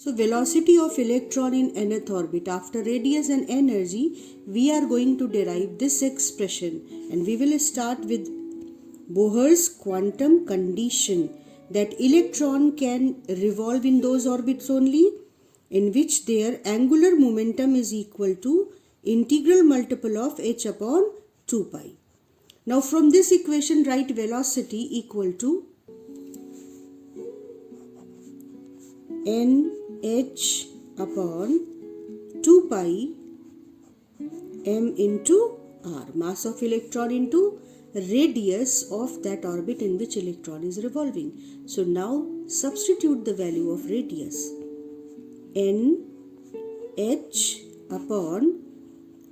So velocity of electron in nth orbit after radius and energy, we are going to derive this expression, and we will start with Bohr's quantum condition that electron can revolve in those orbits only in which their angular momentum is equal to integral multiple of h upon 2 pi. Now from this equation write velocity equal to nh upon 2 pi m into r, mass of electron into radius of that orbit in which electron is revolving. So now substitute the value of radius, n h upon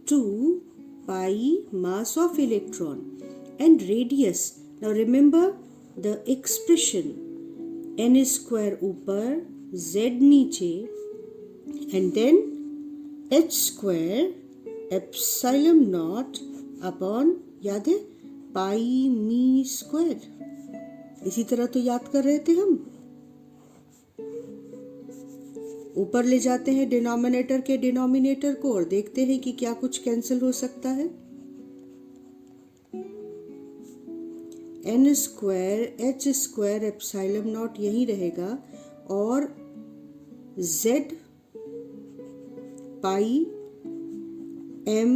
2 pi mass of electron, and radius. Now remember the expression n square ऊपर z नीचे and then h square epsilon naught upon, याद है, पाई मी square. इसी तरह तो याद कर रहे थे हम. ऊपर ले जाते हैं डिनोमिनेटर के डिनोमिनेटर को और देखते हैं कि क्या कुछ कैंसिल हो सकता है. N square h square epsilon naught यही रहेगा और z pi m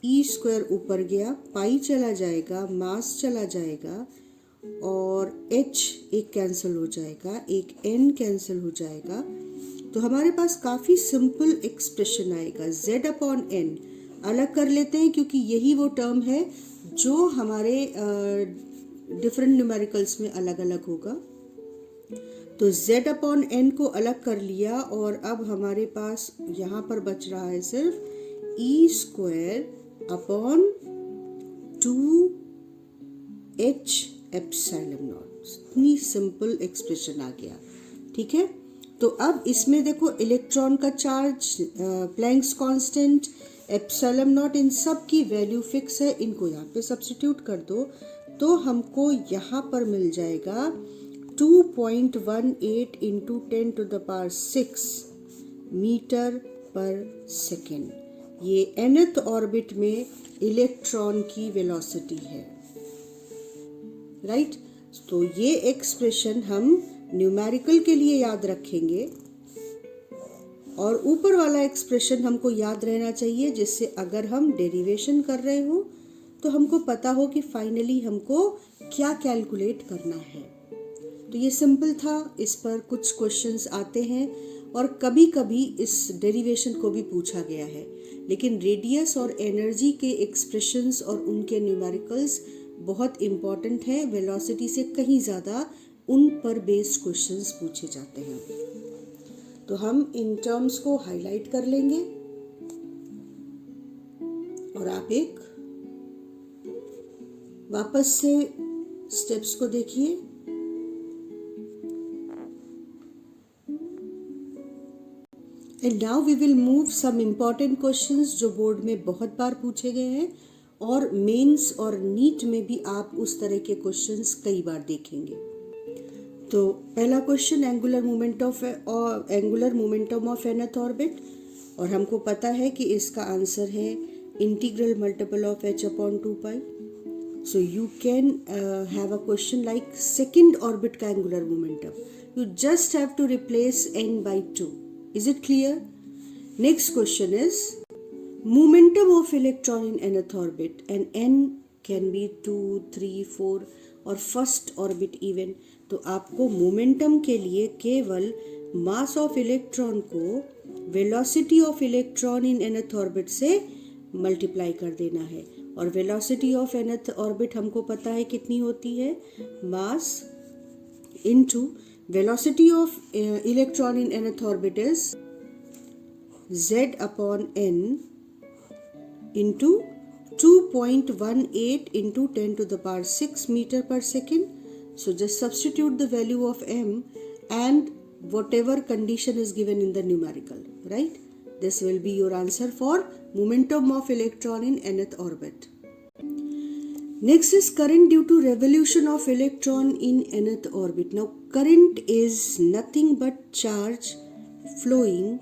e square ऊपर गया, पाई चला जाएगा, मास चला जाएगा और h एक कैंसिल हो जाएगा, एक n कैंसिल हो जाएगा. तो हमारे पास काफ़ी सिंपल एक्सप्रेशन आएगा. z अपॉन n अलग कर लेते हैं क्योंकि यही वो टर्म है जो हमारे डिफरेंट न्यूमेरिकल्स में अलग अलग होगा. तो z अपॉन n को अलग कर लिया और अब हमारे पास यहाँ पर बच रहा है सिर्फ e square upon 2h epsilon naught. इतनी सिंपल एक्सप्रेशन आ गया. ठीक है. तो अब इसमें देखो इलेक्ट्रॉन का charge, Planck's constant, epsilon naught, इन सब की वैल्यू फिक्स है. इनको यहाँ पे सब्स्टिट्यूट कर दो तो हमको यहाँ पर मिल जाएगा 2.18 into 10 to the power 6 metre पर सेकेंड. ये nth ऑर्बिट में इलेक्ट्रॉन की वेलोसिटी है. राइट. तो ये एक्सप्रेशन हम न्यूमेरिकल के लिए याद रखेंगे और ऊपर वाला एक्सप्रेशन हमको याद रहना चाहिए जिससे अगर हम डेरिवेशन कर रहे हो तो हमको पता हो कि फाइनली हमको क्या कैलकुलेट करना है. तो ये सिंपल था. इस पर कुछ क्वेश्चंस आते हैं और कभी कभी इस डेरिवेशन को भी पूछा गया है, लेकिन रेडियस और एनर्जी के एक्सप्रेशंस और उनके न्यूमेरिकल्स बहुत इम्पॉर्टेंट है. वेलोसिटी से कहीं ज़्यादा उन पर बेस्ड क्वेश्चंस पूछे जाते हैं. तो हम इन टर्म्स को हाईलाइट कर लेंगे और आप एक वापस से स्टेप्स को देखिए. And now we will move some important questions जो बोर्ड में बहुत बार पूछे गए हैं और मेंस और नीट में भी आप उस तरह के क्वेश्चंस कई बार देखेंगे. तो पहला question angular momentum of nth orbit, और हमको पता है कि इसका आंसर है integral multiple of h upon 2 pi. So you can have a question like second orbit का angular momentum. You just have to replace n by 2. Is it clear? Next question is momentum of electron in nth orbit, and n can be 2, 3, 4 और first orbit even. तो आपको momentum के लिए केवल mass of electron को velocity of electron in nth orbit से multiply कर देना है. और वेलोसिटी ऑफ nth ऑर्बिट हमको पता है कितनी होती है, mass into velocity of electron in nth orbit is z upon n into 2.18 into 10 to the power 6 meter per second. So just substitute the value of m and whatever condition is given in the numerical, right? This will be your answer for momentum of electron in nth orbit. Next is current due to revolution of electron in nth orbit. Now current is nothing but charge flowing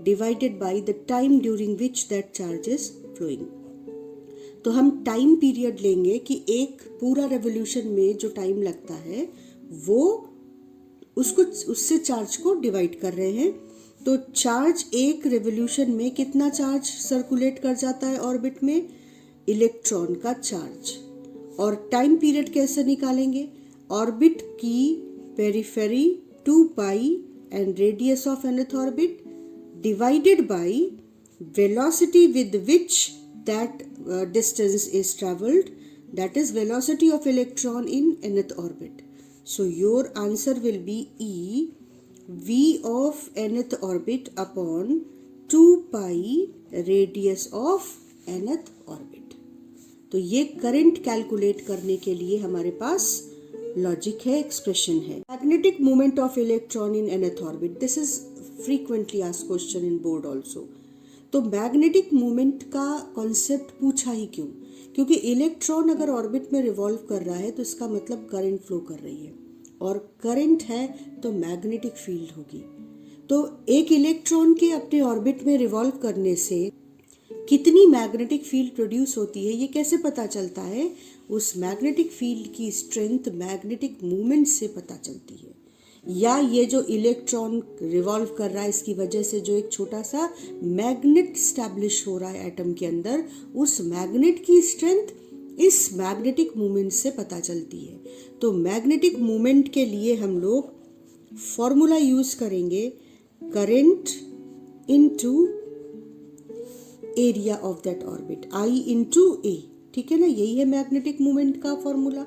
divided by the time during which that charge is flowing. तो हम time period लेंगे कि एक पूरा revolution में जो time लगता है वो उससे चार्ज को डिवाइड कर रहे हैं. तो चार्ज एक रेवोल्यूशन में कितना चार्ज सर्कुलेट कर जाता है ऑर्बिट में? इलेक्ट्रॉन का चार्ज. और टाइम पीरियड कैसे निकालेंगे? ऑर्बिट की periphery 2 pi and radius of nth orbit divided by velocity with which that distance is traveled, that is velocity of electron in nth orbit. So your answer will be E, V of nth orbit upon 2 pi radius of nth orbit. तो ये current calculate करने के लिए हमारे पास logic है, expression है. Magnetic moment of electron in nth orbit, this is frequently asked question in board also. तो magnetic moment का कॉन्सेप्ट पूछा ही क्यों? क्योंकि इलेक्ट्रॉन अगर ऑर्बिट में रिवॉल्व कर रहा है तो इसका मतलब करंट फ्लो कर रही है, और करंट है तो मैग्नेटिक फील्ड होगी. तो एक इलेक्ट्रॉन के अपने ऑर्बिट में रिवॉल्व करने से कितनी मैग्नेटिक फील्ड प्रोड्यूस होती है ये कैसे पता चलता है? उस मैग्नेटिक फील्ड की स्ट्रेंथ मैग्नेटिक मूवमेंट से पता चलती है. या ये जो इलेक्ट्रॉन रिवॉल्व कर रहा है इसकी वजह से जो एक छोटा सा मैग्नेट स्टैब्लिश हो रहा है एटम के अंदर, उस मैग्नेट की स्ट्रेंथ इस मैग्नेटिक मूवमेंट से पता चलती है. तो मैग्नेटिक मूवमेंट के लिए हम लोग फॉर्मूला यूज करेंगे current into area of that orbit, I into A. ठीक है ना, यही है मैग्नेटिक मूवमेंट का फॉर्मूला.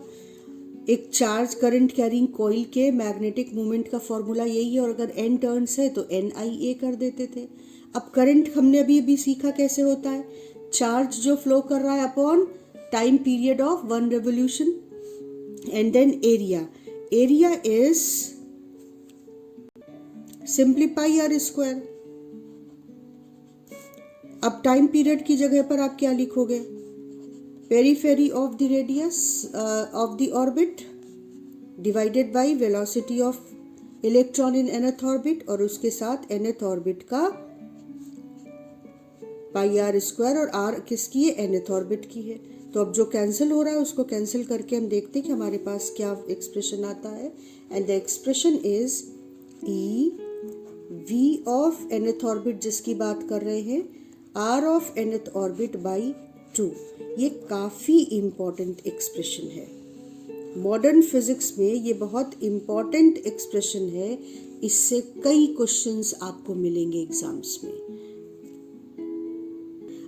एक चार्ज करंट कैरिंग कॉइल के मैग्नेटिक मूवमेंट का फॉर्मूला यही है, और अगर n टर्न्स है तो NIA कर देते थे. अब करंट हमने अभी सीखा कैसे होता है. चार्ज जो फ्लो कर रहा है upon time period of 1 revolution, and then area is simply pi r square. अब टाइम पीरियड की जगह पर आप क्या लिखोगे? Periphery of the radius of the orbit divided by velocity of electron in nth orbit, और उसके साथ nth ऑर्बिट का पाई आर स्क्वायर, और r किसकी है? nth ऑर्बिट की है. तो अब जो कैंसिल हो रहा है उसको कैंसिल करके हम देखते हैं कि हमारे पास क्या एक्सप्रेशन आता है. And the expression is E V of nth orbit जिसकी बात कर रहे हैं, r of nth orbit by 2. ये काफ़ी इम्पॉर्टेंट एक्सप्रेशन है. मॉडर्न फिजिक्स में ये बहुत इम्पॉर्टेंट एक्सप्रेशन है. इससे कई क्वेश्चंस आपको मिलेंगे एग्जाम्स में.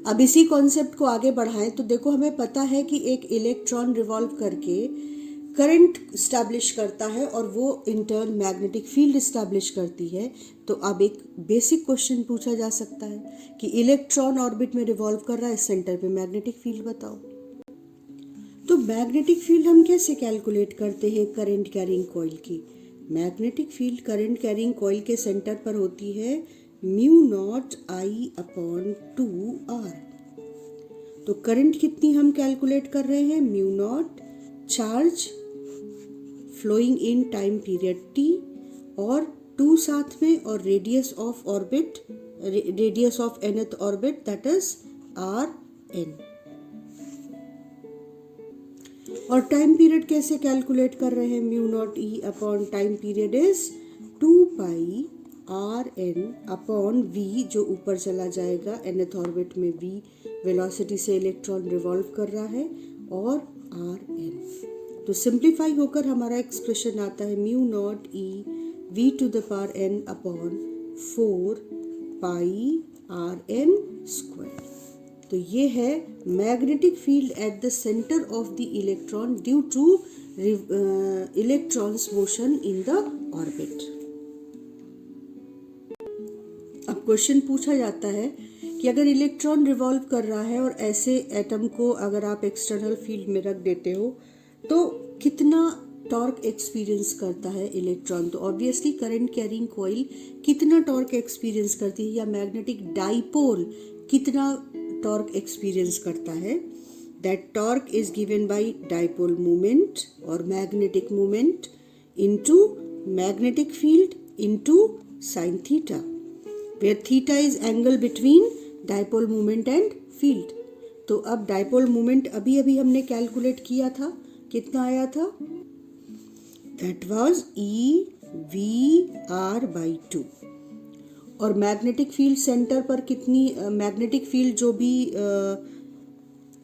अब इसी कॉन्सेप्ट को आगे बढ़ाएं तो देखो, हमें पता है कि एक इलेक्ट्रॉन रिवॉल्व करके करंट स्टैब्लिश करता है और वो इंटर्न मैग्नेटिक फील्ड स्टैब्लिश करती है. तो अब एक बेसिक क्वेश्चन पूछा जा सकता है कि इलेक्ट्रॉन ऑर्बिट में रिवॉल्व कर रहा है, सेंटर पे मैग्नेटिक फील्ड बताओ. तो मैग्नेटिक फील्ड हम कैसे कैलकुलेट करते हैं करंट कैरिंग कॉइल की? Magnetic field current carrying coil के सेंटर पर होती है mu not I upon 2R. तो करंट कितनी हम कैलकुलेट कर रहे हैं? Mu naught charge flowing in time period T और 2 साथ में, और radius of orbit, radius of nth orbit that is RN. और टाइम पीरियड कैसे कैलकुलेट कर रहे हैं? Mu naught E upon time period is 2 pi RN upon V, जो ऊपर चला जाएगा nth ऑर्बिट में V वेलोसिटी से इलेक्ट्रॉन रिवॉल्व कर रहा है, और RN. तो सिंप्लीफाई होकर हमारा एक्सप्रेशन आता है mu naught E V to the power n upon 4 pi RN square. तो ये है magnetic field at the centre of the electron due to electron's motion in the orbit. अब क्वेश्चन पूछा जाता है कि अगर इलेक्ट्रॉन रिवॉल्व कर रहा है और ऐसे एटम को अगर आप एक्सटर्नल फील्ड में रख देते हो तो कितना टॉर्क एक्सपीरियंस करता है इलेक्ट्रॉन? तो ऑब्वियसली करंट कैरिंग कॉइल कितना टॉर्क एक्सपीरियंस करती है, या मैग्नेटिक डाइपोल कितना टॉर्क एक्सपीरियंस करता है? That torque is given by dipole movement और magnetic movement into magnetic field into sine theta. where theta is angle between dipole moment and field. तो अब डाइपोल मोमेंट अभी अभी हमने कैलकुलेट किया था, कितना आया था? That was EV/R/2। और मैग्नेटिक फील्ड सेंटर पर कितनी मैग्नेटिक फील्ड जो भी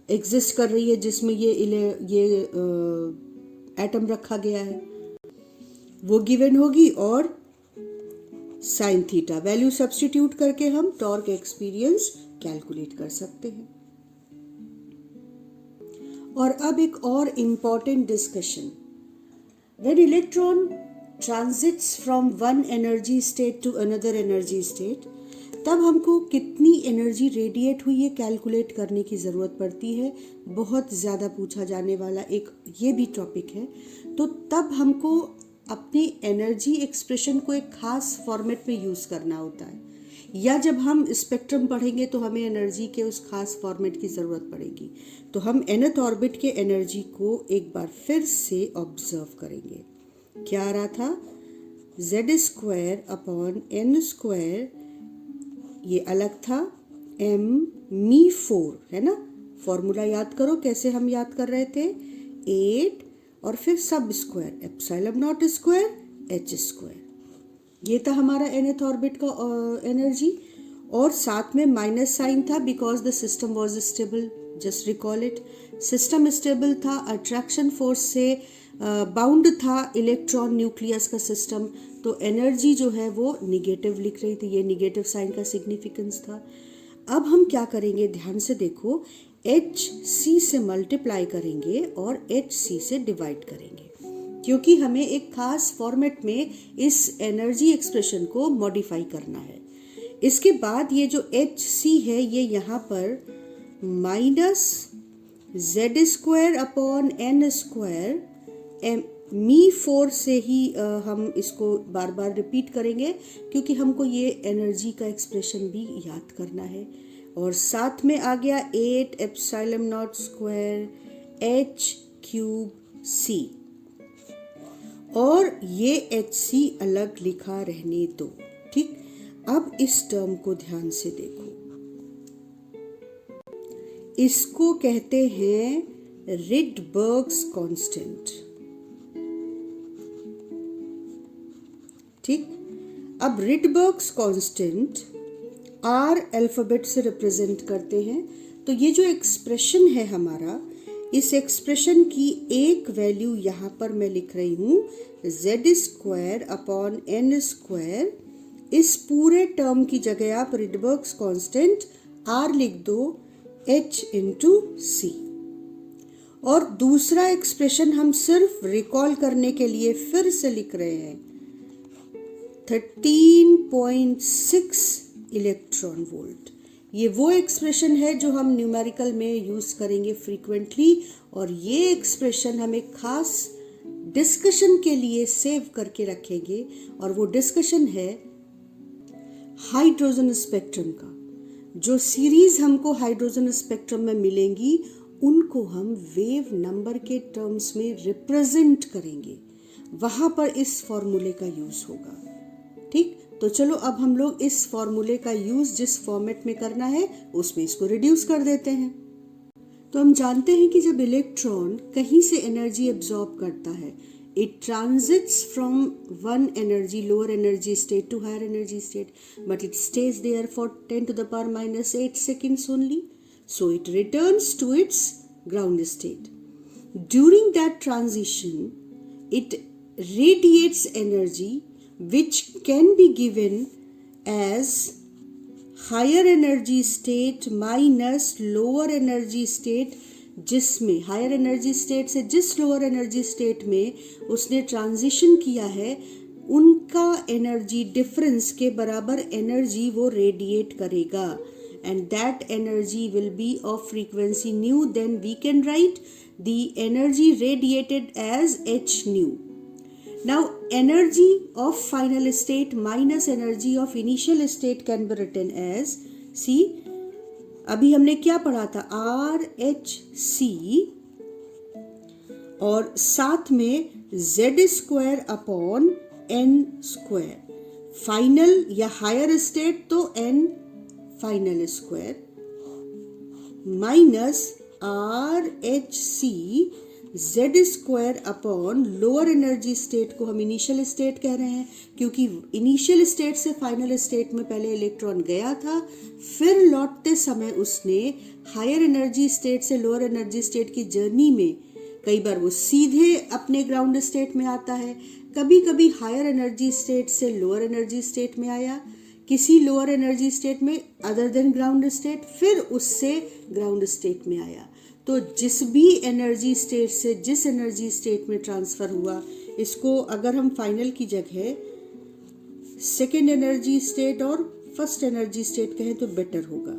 एग्जिस्ट कर रही है जिसमें ये एटम रखा गया है वो गिवन होगी, और साइन थीटा वैल्यू सब्स्टिट्यूट करके हम टॉर्क एक्सपीरियंस कैलकुलेट कर सकते हैं। और अब एक और important discussion, when electron transits from one energy state to another energy state, तब हमको कितनी एनर्जी रेडिएट हुई है कैलकुलेट करने की ज़रूरत पड़ती है। बहुत ज़्यादा पूछा जाने वाला एक ये भी टॉपिक है। तो तब हमको अपनी एनर्जी एक्सप्रेशन को एक खास फॉर्मेट में यूज़ करना होता है, या जब हम स्पेक्ट्रम पढ़ेंगे तो हमें एनर्जी के उस खास फॉर्मेट की ज़रूरत पड़ेगी। तो हम nth ऑर्बिट के एनर्जी को एक बार फिर से ऑब्जर्व करेंगे। क्या आ रहा था? Z²/n², ये अलग था me4, है ना। फॉर्मूला याद करो, कैसे हम याद कर रहे थे? 8 और फिर सब स्क्वायर ε0² h²। ये था हमारा nth ऑर्बिट का एनर्जी, और साथ में माइनस साइन था because the system was stable. Just recall it, system stable था, अट्रैक्शन फोर्स से बाउंड था इलेक्ट्रॉन न्यूक्लियस का सिस्टम, तो एनर्जी जो है वो निगेटिव लिख रही थी। ये निगेटिव साइन का सिग्निफिकेंस था। अब हम क्या करेंगे, ध्यान से देखो, HC से मल्टीप्लाई करेंगे और HC से डिवाइड करेंगे, क्योंकि हमें एक खास फॉर्मेट में इस एनर्जी एक्सप्रेशन को मॉडिफाई करना है। इसके बाद ये जो HC है ये यहाँ पर -Z²/n² me4 से ही हम इसको बार बार रिपीट करेंगे, क्योंकि हमको ये एनर्जी का एक्सप्रेशन भी याद करना है। और साथ में आ गया 8 ε0² h³ और ये HC अलग लिखा रहने दो, ठीक। अब इस टर्म को ध्यान से देखो, इसको कहते हैं रिडबर्ग्स कांस्टेंट, ठीक। अब रिडबर्ग्स कांस्टेंट R अल्फाबेट से रिप्रेजेंट करते हैं। तो ये जो एक्सप्रेशन है हमारा, इस एक्सप्रेशन की एक वैल्यू यहाँ पर मैं लिख रही हूँ Z²/n²। इस पूरे टर्म की जगह आप रिडबर्ग्स कांस्टेंट R लिख दो h/c। और दूसरा एक्सप्रेशन हम सिर्फ रिकॉल करने के लिए फिर से लिख रहे हैं 13.6 इलेक्ट्रॉन वोल्ट। ये वो एक्सप्रेशन है जो हम न्यूमेरिकल में यूज करेंगे फ्रीक्वेंटली, और ये एक्सप्रेशन हम एक खास डिस्कशन के लिए सेव करके रखेंगे, और वो डिस्कशन है हाइड्रोजन स्पेक्ट्रम का। जो सीरीज हमको हाइड्रोजन स्पेक्ट्रम में मिलेंगी उनको हम वेव नंबर के टर्म्स में रिप्रेजेंट करेंगे, वहां पर इस फॉर्मूले का यूज होगा, ठीक। तो चलो अब हम लोग इस फॉर्मूले का यूज जिस फॉर्मेट में करना है उसमें इसको रिड्यूस कर देते हैं। तो हम जानते हैं कि जब इलेक्ट्रॉन कहीं से एनर्जी एब्जॉर्ब करता है, it transits from one energy, lower energy state to higher energy state, but it stays there for 10⁻⁻8 seconds only. So it returns to its ground state. During that transition, it radiates energy which can be given as higher energy state minus lower energy state, जिसमें higher energy state से जिस lower energy state में उसने transition किया है उनका energy difference के बराबर एनर्जी वो रेडिएट करेगा, and that energy will be of frequency nu. Then we can write the energy radiated as h/nu। Now energy of final state minus energy of initial state can be written as, see अभी हमने क्या पढ़ा था, RHC और साथ में Z²/n²। Final या higher state तो n final square minus R H C Z square upon lower energy state को हम इनिशियल स्टेट कह रहे हैं, क्योंकि इनिशियल स्टेट से फाइनल स्टेट में पहले इलेक्ट्रॉन गया था, फिर लौटते समय उसने हायर एनर्जी स्टेट से लोअर एनर्जी स्टेट की जर्नी में कई बार वो सीधे अपने ग्राउंड स्टेट में आता है, कभी कभी हायर एनर्जी स्टेट से लोअर एनर्जी स्टेट में आया, किसी लोअर एनर्जी स्टेट में अदर देन ग्राउंड स्टेट, फिर उससे ग्राउंड स्टेट में आया। तो जिस भी एनर्जी स्टेट से जिस एनर्जी स्टेट में ट्रांसफर हुआ, इसको अगर हम फाइनल की जगह सेकेंड एनर्जी स्टेट और फर्स्ट एनर्जी स्टेट कहें तो बेटर होगा,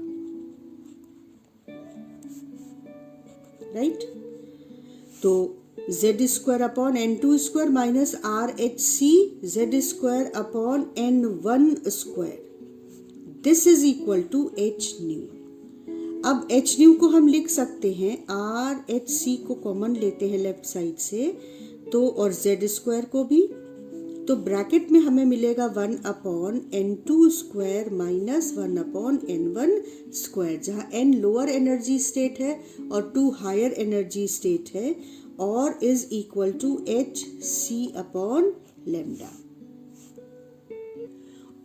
राइट। तो Z square upon n two square minus R H C Z square upon n one square, this is equal to h nu. अब h nu को हम लिख सकते हैं, आर एच सी को कॉमन लेते हैं लेफ्ट साइड से तो, और जेड स्क्वायर को भी, तो ब्रैकेट में हमें मिलेगा 1 upon n two square minus 1 upon n one square, जहाँ एन लोअर एनर्जी स्टेट है और 2 हायर एनर्जी स्टेट है, और is equal to h c upon lambda.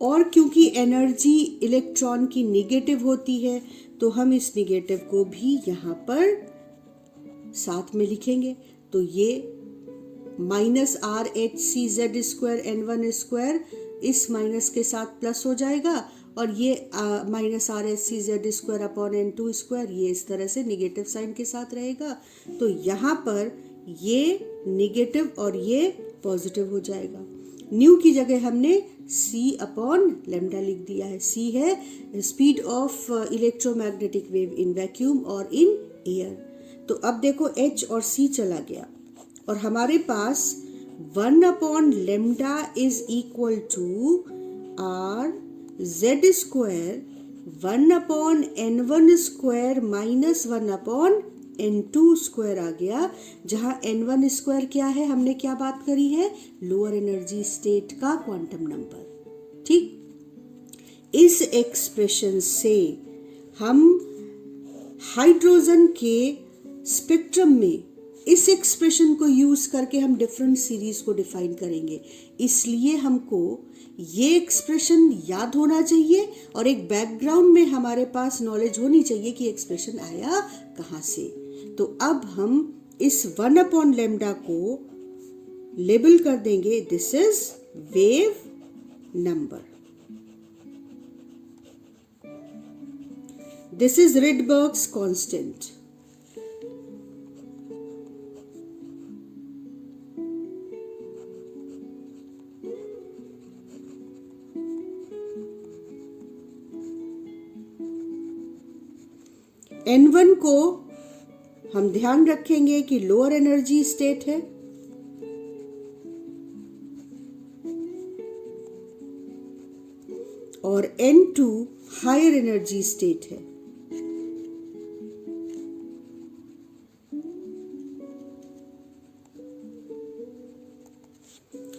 और क्योंकि एनर्जी इलेक्ट्रॉन की निगेटिव होती है तो हम इस निगेटिव को भी यहाँ पर साथ में लिखेंगे, तो ये minus R H C Z square n one square इस माइनस के साथ प्लस हो जाएगा, और ये minus R H C Z square upon n two square ये इस तरह से निगेटिव साइन के साथ रहेगा। तो यहाँ पर ये निगेटिव और ये पॉजिटिव हो जाएगा। न्यू की जगह हमने c अपॉन लेमडा लिख दिया है। c है speed of electromagnetic wave in vacuum और इन एयर। तो अब देखो h और c चला गया और हमारे पास 1 upon lambda is equal to R Z square 1 upon n one square minus 1 upon n2 square आ गया, जहां n1 स्क्वायर क्या है, हमने क्या बात करी है, लोअर एनर्जी स्टेट का क्वांटम नंबर। ठीक, इस एक्सप्रेशन से हम हाइड्रोजन के स्पेक्ट्रम में इस एक्सप्रेशन को यूज करके हम डिफरेंट सीरीज को डिफाइन करेंगे। इसलिए हमको ये एक्सप्रेशन याद होना चाहिए और एक बैकग्राउंड में हमारे पास नॉलेज होनी चाहिए कि एक्सप्रेशन आया कहाँ से। तो अब हम इस 1 अपॉन लेमडा को लेबल कर देंगे, this is wave number, this is Rydberg's constant. N1 को हम ध्यान रखेंगे कि लोअर एनर्जी स्टेट है, और N2 हायर एनर्जी स्टेट है।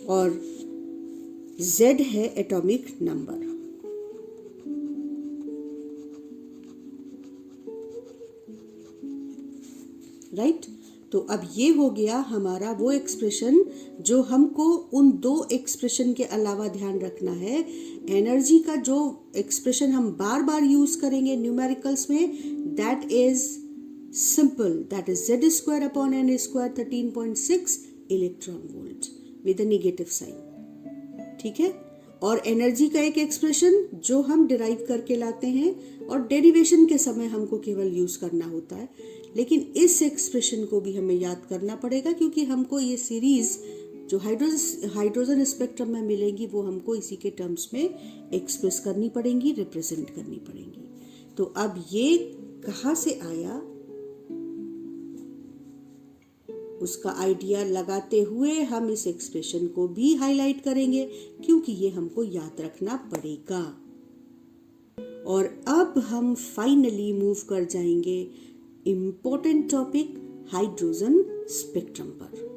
और Z है एटॉमिक नंबर। राइट, तो अब ये हो गया हमारा वो एक्सप्रेशन जो हमको उन दो एक्सप्रेशन के अलावा ध्यान रखना है। एनर्जी का जो एक्सप्रेशन हम बार बार यूज करेंगे न्यूमेरिकल्स में, that is simple, that is Z square upon n square 13.6 electron volt with a negative sign. ठीक है, और एनर्जी का एक एक्सप्रेशन जो हम डिराइव करके लाते हैं और डेरिवेशन के समय हमको केवल यूज करना होता है, लेकिन इस एक्सप्रेशन को भी हमें याद करना पड़ेगा क्योंकि हमको ये सीरीज जो हाइड्रोजन स्पेक्ट्रम में मिलेंगी वो हमको इसी के टर्म्स में एक्सप्रेस करनी पड़ेंगी, रिप्रेजेंट करनी पड़ेंगी। तो अब ये कहाँ से आया उसका आइडिया लगाते हुए हम इस एक्सप्रेशन को भी हाईलाइट करेंगे क्योंकि ये हमको याद रखना पड़ेगा। और अब हम फाइनली मूव कर जाएंगे इम्पोर्टेंट टॉपिक हाइड्रोजन स्पेक्ट्रम पर।